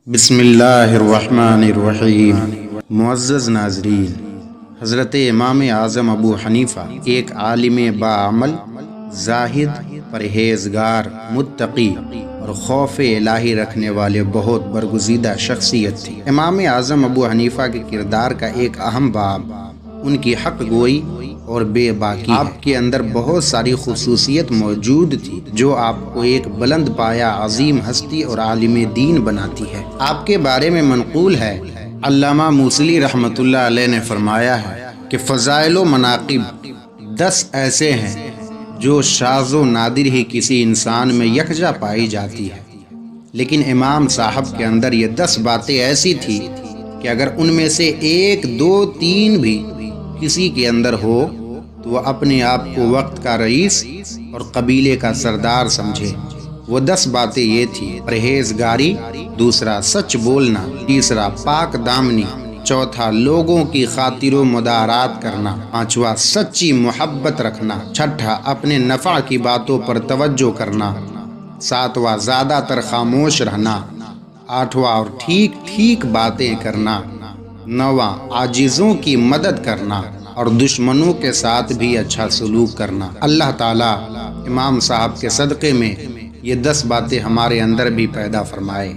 بسم اللہ الرحمن الرحیم۔ معزز ناظرین، حضرت امام اعظم ابو حنیفہ ایک عالم باعمل، زاہد، پرہیزگار، متقی اور خوف الہی رکھنے والے بہت برگزیدہ شخصیت تھی۔ امام اعظم ابو حنیفہ کے کردار کا ایک اہم باب ان کی حق گوئی اور بے باکی ہے۔ آپ کے اندر بہت ساری خصوصیت موجود تھی جو آپ کو ایک بلند پایا عظیم ہستی اور عالم دین بناتی ہے۔ آپ کے بارے میں منقول ہے، علامہ موصلی رحمۃ اللہ علیہ نے فرمایا ہے کہ فضائل و مناقب 10 ایسے ہیں جو شاذ و نادر ہی کسی انسان میں یکجا پائی جاتی ہے، لیکن امام صاحب کے اندر یہ 10 باتیں ایسی تھی کہ اگر ان میں سے 1، 2، 3 بھی کسی کے اندر ہو تو وہ اپنے آپ کو وقت کا رئیس اور قبیلے کا سردار سمجھے۔ وہ 10 باتیں یہ تھی: پرہیزگاری، دوسرا سچ بولنا، تیسرا پاک دامنی، چوتھا لوگوں کی خاطر و مدارات کرنا، پانچواں سچی محبت رکھنا، چھٹا اپنے نفع کی باتوں پر توجہ کرنا، ساتواں زیادہ تر خاموش رہنا، آٹھواں اور ٹھیک باتیں کرنا، نواں عاجزوں کی مدد کرنا اور دشمنوں کے ساتھ بھی اچھا سلوک کرنا۔ اللہ تعالیٰ امام صاحب کے صدقے میں یہ 10 باتیں ہمارے اندر بھی پیدا فرمائے۔